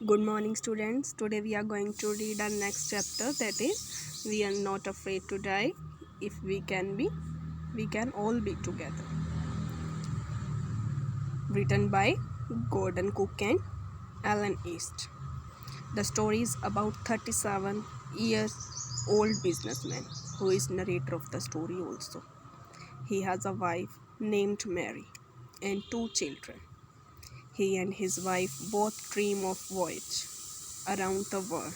Good morning, students. Today we are going to read our next chapter, that is We Are Not Afraid to Die. If we can be, we can all be together. Written by Gordon Cook and Alan East. The story is about 37 years old businessman who is narrator of the story also. He has a wife named Mary and 2 children. He and his wife both dream of voyage around the world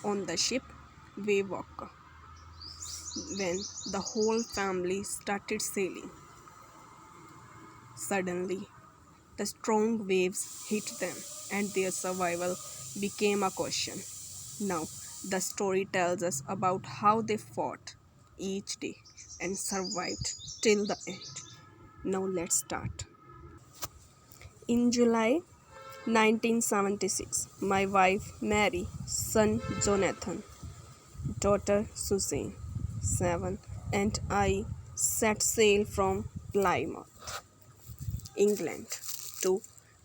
on the ship Walker. When the whole family started sailing, suddenly the strong waves hit them and their survival became a question. Now, the story tells us about how they fought each day and survived till the end. Now, let's start. In July 1976, my wife Mary, son Jonathan, daughter Suzanne, 7, and I set sail from Plymouth, England, to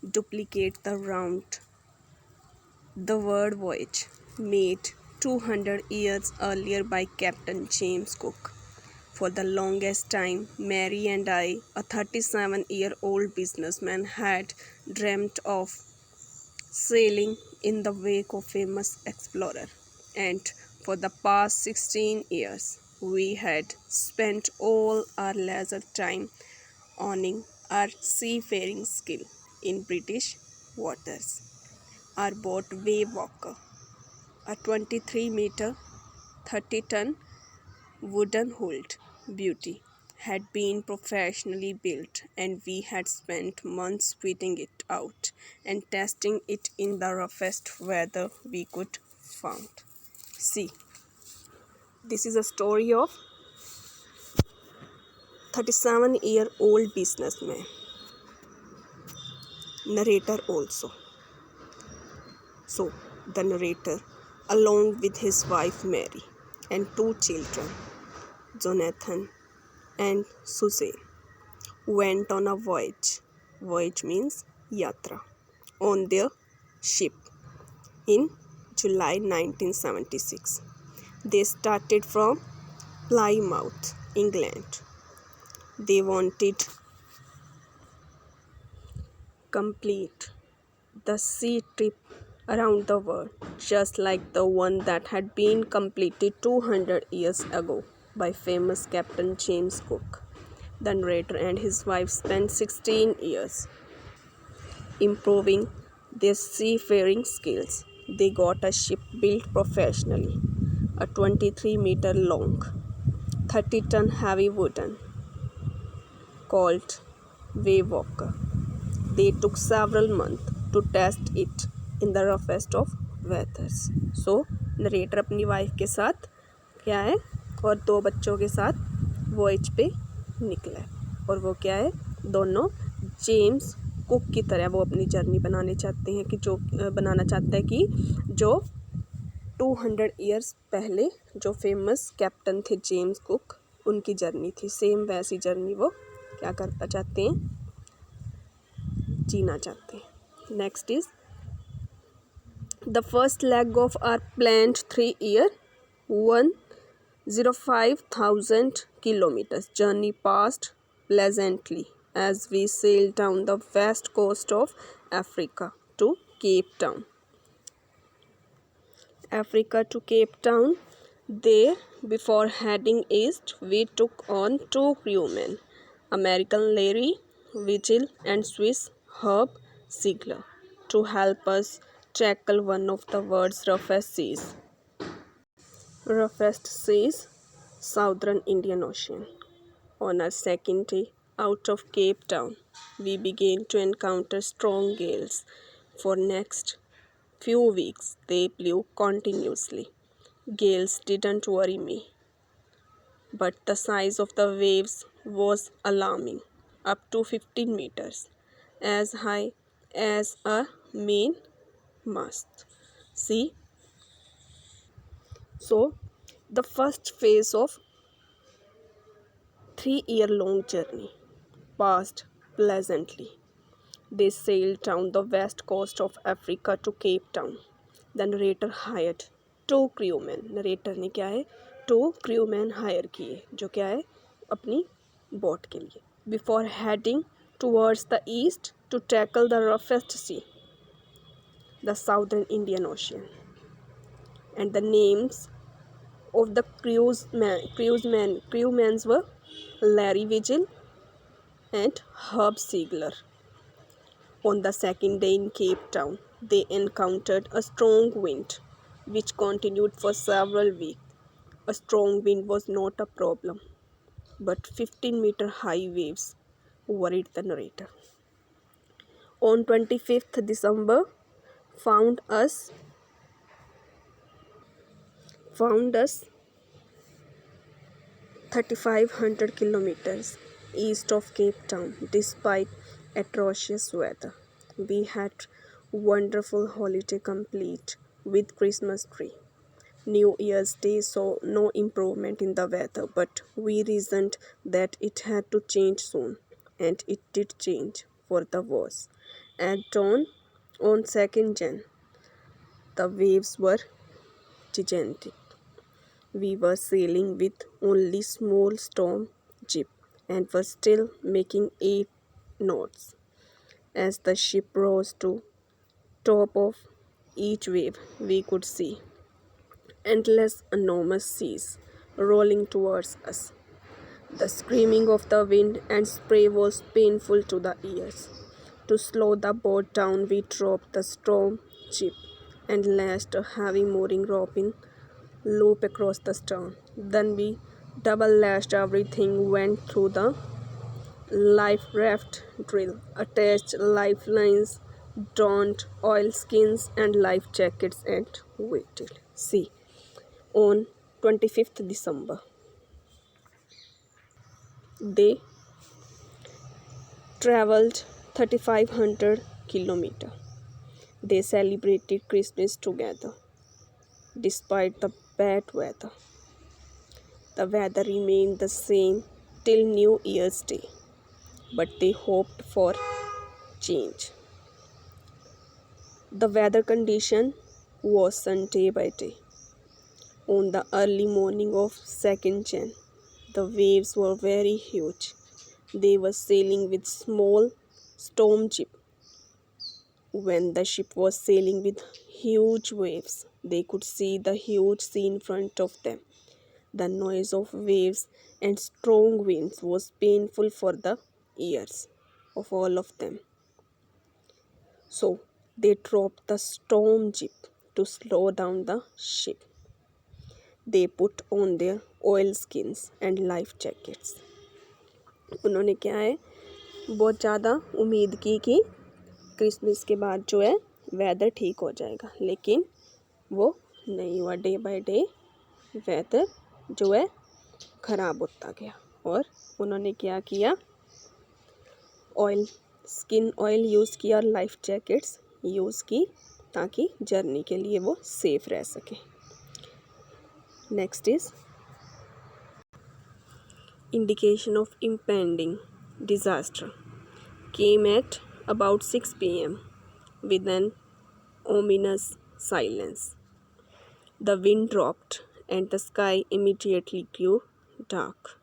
duplicate the round the world voyage made 200 years earlier by Captain James Cook. For the longest time, Mary and I, a 37-year-old businessman, had dreamt of sailing in the wake of famous explorer, and for the past 16 years we had spent all our leisure time honing our seafaring skill in British waters. Our boat Walker, a 23-meter 30-ton wooden-hulled beauty, had been professionally built, and we had spent months fitting it out and testing it in the roughest weather we could find. See, this is a story of 37-year-old businessman. Narrator also. So, the narrator, along with his wife Mary and 2 children, Jonathan and Suzanne, went on a voyage. Voyage means yatra, on their ship in July 1976. They started from Plymouth, England. They wanted complete the sea trip around the world, just like the one that had been completed 200 years ago by famous Captain James Cook. The narrator and his wife spent 16 years improving their seafaring skills. They got a ship built professionally, a 23-meter long, 30-ton heavy wooden, called Walker. They took several months to test it in the roughest of weathers. So, narrator अपनी wife के साथ क्या है और 2 बच्चों के साथ voyage पे निकला, और वो क्या है, दोनों जेम्स कुक की तरह वो अपनी जर्नी बनाना चाहते हैं कि जो 200 ईयर्स पहले जो फेमस कैप्टन थे जेम्स कुक, उनकी जर्नी थी, सेम वैसी जर्नी वो क्या करना चाहते हैं, जीना चाहते हैं. Next is the first leg of our planned 3-year 105,000 kilometers journey passed pleasantly as we sailed down the west coast of Africa to Cape Town. There, before heading east, we took on 2 crewmen, American Larry Vigil and Swiss Herb Ziegler, to help us tackle one of the world's roughest seas, Southern Indian Ocean. On our second day out of Cape Town, we began to encounter strong gales. For next few weeks, they blew continuously. Gales didn't worry me, but the size of the waves was alarming, up to 15 meters, as high as a main mast. See, so the first phase of 3-year-long journey passed pleasantly. They sailed down the west coast of Africa to Cape Town. The narrator hired two crewmen. Narrator ने क्या है, to crewmen higher किए, जो क्या है, अपनी boat के लिए. Before heading towards the east to tackle the roughest sea, the southern Indian Ocean. And the names of the crewmen were Larry Vigil and Herb Ziegler. On the second day in Cape Town, they encountered a strong wind, which continued for several weeks. A strong wind was not a problem, but 15-meter high waves worried the narrator. On 25th December, found us 3,500 kilometers east of Cape Town, despite atrocious weather. We had wonderful holiday complete with Christmas tree. New Year's Day saw no improvement in the weather, but we reasoned that it had to change soon, and it did change for the worse. At dawn on 2nd Jan, the waves were gigantic. We were sailing with only small storm jib and were still making 8 knots. As the ship rose to top of each wave, we could see endless enormous seas rolling towards us. The screaming of the wind and spray was painful to the ears. To slow the boat down, we dropped the storm jib and lashed a heavy mooring rope in loop across the stern. Then we double lashed everything, went through the life raft drill, attached lifelines, donned oilskins and life jackets, and waited. See, on 25th December, they traveled 3,500 kilometers. They celebrated Christmas together despite the bad weather. The weather remained the same till New Year's Day, but they hoped for change. The weather condition worsened day by day. On the early morning of 2nd Jan, the waves were very huge. They were sailing with small storm jib. When the ship was sailing with huge waves, they could see the huge sea in front of them. The noise of waves and strong winds was painful for the ears of all of them. So they dropped the storm jib to slow down the ship. They put on their oilskins and life jackets. उन्होंने क्या है, बहुत ज़्यादा उम्मीद की कि Christmas के बाद जो है वेदर ठीक हो जाएगा, लेकिन वो नहीं हुआ. डे बाय डे वेदर जो है ख़राब होता गया. और उन्होंने क्या किया, स्किन ऑयल यूज़ किया और लाइफ जैकेट्स यूज़ की ताकि जर्नी के लिए वो सेफ रह सके. Next is indication of impending disaster came at about 6 p.m. with an ominous silence. The wind dropped and the sky immediately grew dark.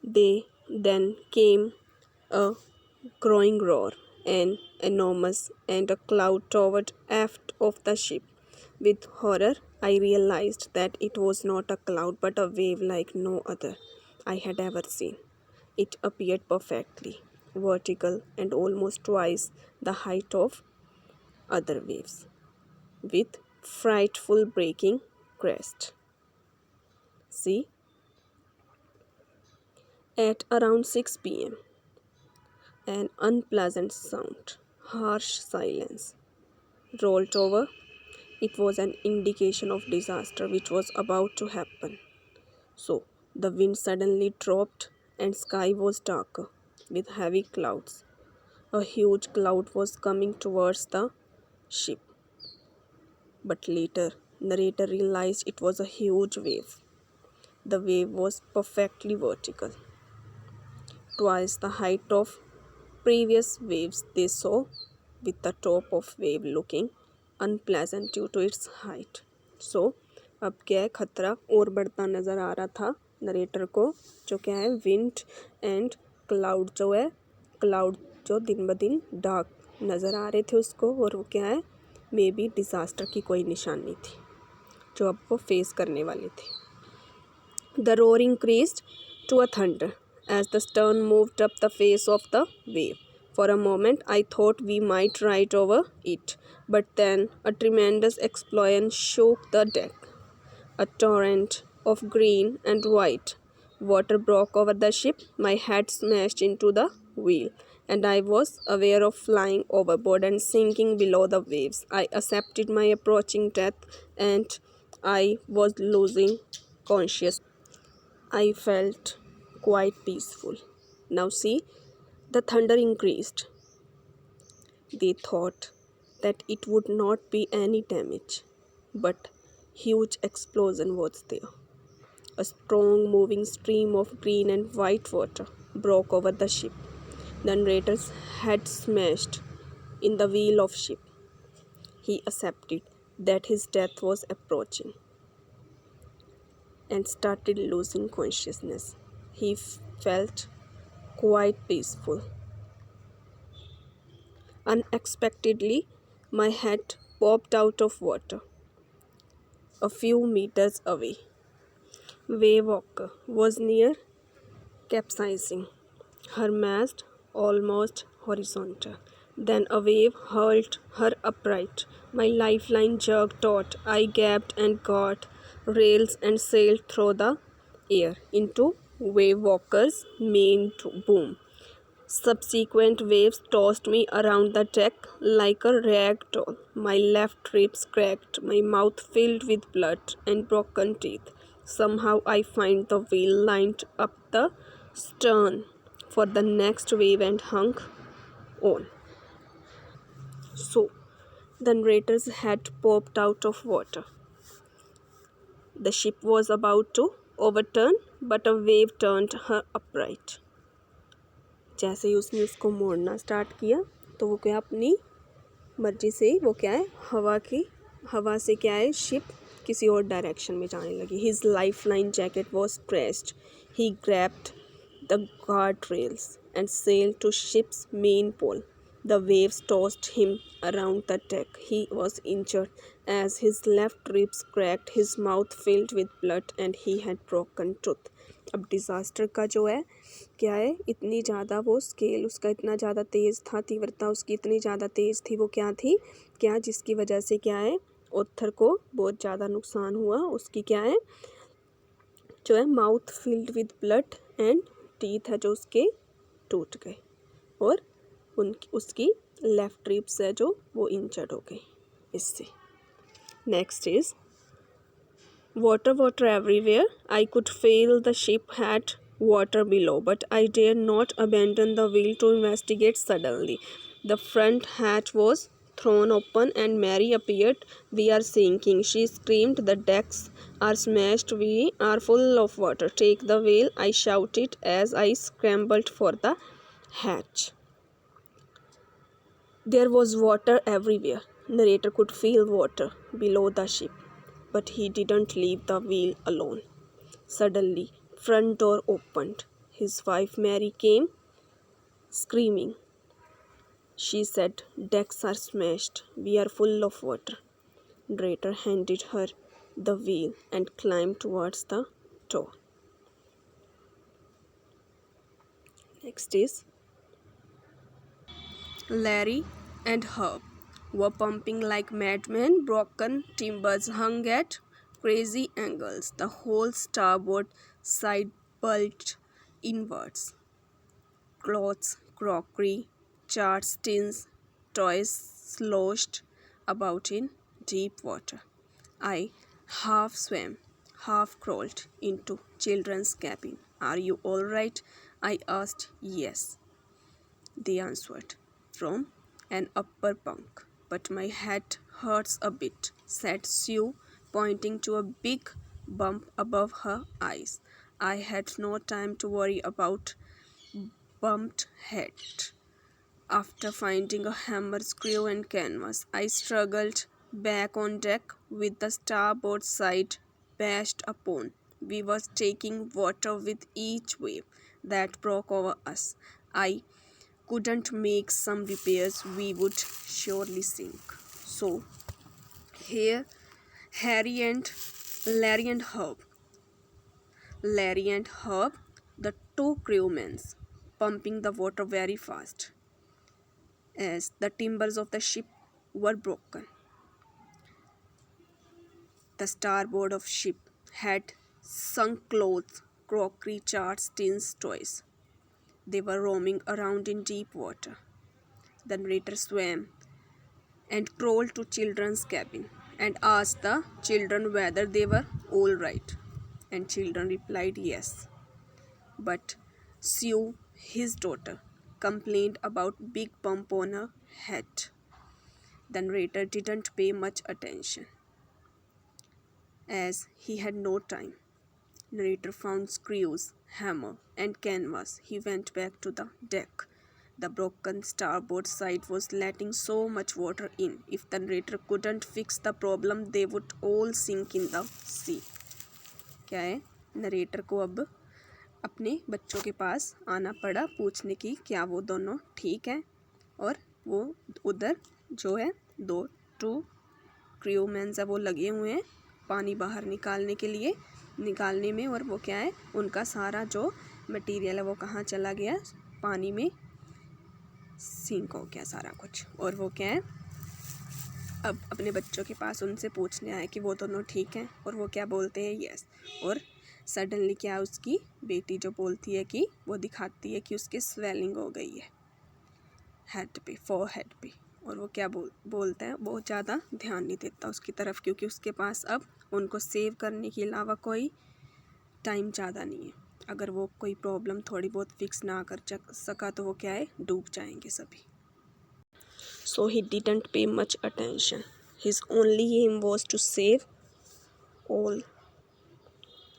Then came a growing roar, an enormous, and a cloud towered aft of the ship. With horror, I realized that it was not a cloud but a wave like no other I had ever seen. It appeared perfectly vertical and almost twice the height of other waves, with frightful breaking crest. See, at around 6 p.m., an unpleasant sound, harsh silence, rolled over. It was an indication of disaster which was about to happen. So, the wind suddenly dropped and sky was darker with heavy clouds. A huge cloud was coming towards the ship. But later, narrator realized it was a huge wave. The wave was perfectly vertical, twice the height of previous waves they saw, with the top of wave looking unpleasant due to its height. So अब क्या है, खतरा और बढ़ता नज़र आ रहा था narrator को, जो क्या है विंड एंड क्लाउड जो है, क्लाउड जो दिन ब दिन डार्क नज़र आ रहे थे उसको, और वो क्या है मे बी डिज़ास्टर की कोई निशानी थी जो अब वो फेस करने वाले थे. The roar increased to a thunder as the stern moved up the face of the wave. For a moment I thought we might ride over it, but then a tremendous explosion shook the deck. A torrent of green and white water broke over the ship. My head smashed into the wheel, and I was aware of flying overboard and sinking below the waves. I accepted my approaching death, and I was losing consciousness. I felt quite peaceful. Now see, the thunder increased. They thought that it would not be any damage, but huge explosion was there. A strong moving stream of green and white water broke over the ship. The narrator's head smashed in the wheel of ship. He accepted that his death was approaching and started losing consciousness. He felt quite peaceful. Unexpectedly, my head popped out of water a few meters away. Wave Walker was near capsizing, her mast almost horizontal. Then a wave hurled her upright. My lifeline jerked taut. I gasped and got rails and sailed through the air into Wave Walker's main boom. Subsequent waves tossed me around the deck like a rag doll. My left ribs cracked, my mouth filled with blood and broken teeth. Somehow I find the wheel lined up the stern for the next wave and hung on. So, the narrator's head popped out of water. The ship was about to overturn, but a wave turned her upright. जैसे ही उसने उसको मोड़ना start किया तो वो क्या अपनी मर्जी से वो क्या है हवा से क्या है शिप किसी और डायरेक्शन में जाने लगी. His life line jacket was stretched. He grabbed the guard rails and sailed to ship's main pole. The waves tossed him around the deck. He was injured as his left ribs cracked, his mouth filled with blood, and he had broken tooth. अब disaster का जो है क्या है, इतनी ज़्यादा वो scale उसका इतना ज़्यादा तेज़ था, तीव्रता उसकी इतनी ज़्यादा तेज़ थी, वो क्या थी क्या जिसकी वजह से क्या है ऑथर को बहुत ज़्यादा नुकसान हुआ. उसकी क्या है जो है mouth filled with blood and teeth है जो उसके टूट गए, और उसकी लेफ्ट रिब्स है जो वो इंजर्ड हो गई इससे. Next is water everywhere. I could feel the ship had water below, but I dared not abandon the wheel to investigate. Suddenly, the front hatch was thrown open and Mary appeared. We are sinking, she screamed. The decks are smashed. We are full of water. Take the wheel, I shouted as I scrambled for the hatch. There was water everywhere. Narrator could feel water below the ship, but he didn't leave the wheel alone. Suddenly, front door opened. His wife Mary came, screaming. She said, "Decks are smashed. We are full of water." Narrator handed her the wheel and climbed towards the door. Next is Larry and Herb were pumping like madmen. Broken timbers hung at crazy angles. The whole starboard side bulged inwards. Clothes, crockery, charred tins, toys sloshed about in deep water. I half swam, half crawled into children's cabin. "Are you all right?" I asked. "Yes," they answered from an upper bunk. "But my head hurts a bit," said Sue, pointing to a big bump above her eyes. I had no time to worry about bumped head. After finding a hammer, screw, and canvas, I struggled back on deck with the starboard side bashed upon. We were taking water with each wave that broke over us. I couldn't make some repairs, we would surely sink. So, here, Harry and Larry and Herb. Larry and Herb, the two crewmen, pumping the water very fast as the timbers of the ship were broken. The starboard of ship had sunk clothes, crockery, charts, tins, toys. They were roaming around in deep water. The narrator swam and crawled to children's cabin and asked the children whether they were all right. And children replied yes. But Sue, his daughter, complained about big bump on her head. The narrator didn't pay much attention as he had no time. Narrator found screws, hammer, and canvas. He went back to the deck. The broken starboard side was letting so much water in. If the narrator couldn't fix the problem, they would all sink in the sea. क्या है, narrator को अब अपने बच्चों के पास आना पड़ा पूछने की क्या वो दोनों ठीक हैं, और वो उधर जो है टू क्रूमैन्स है वो लगे हुए हैं पानी बाहर निकालने में, और वो क्या है, उनका सारा जो मटेरियल है वो कहाँ चला गया, पानी में सिंक हो गया सारा कुछ। और वो क्या है, अब अपने बच्चों के पास उनसे पूछने आए कि वो दोनों ठीक हैं, और वो क्या बोलते हैं यस। और सडनली क्या उसकी बेटी जो बोलती है कि वो दिखाती है कि उसके स्वेलिंग हो गई है हेड पे, फोरहेड पे, और वो क्या बोलता है, बहुत ज़्यादा ध्यान नहीं देता उसकी तरफ क्योंकि उसके पास अब उनको सेव करने के अलावा कोई टाइम ज़्यादा नहीं है। अगर वो कोई प्रॉब्लम थोड़ी बहुत फिक्स ना कर सका तो वो क्या है, डूब जाएंगे सभी। So he didn't pay much attention, his only aim was to save all.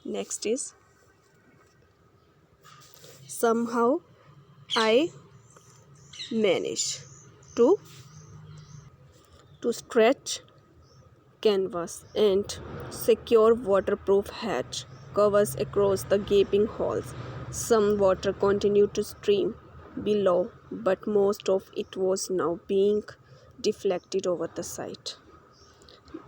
Next is somehow I managed to stretch canvas and secure waterproof hatch covers across the gaping holes. Some water continued to stream below, but most of it was now being deflected over the side.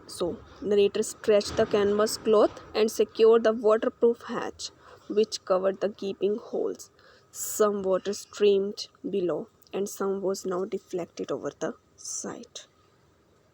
So, narrator stretched the canvas cloth and secured the waterproof hatch, which covered the gaping holes. Some water streamed below, and some was now deflected over the side.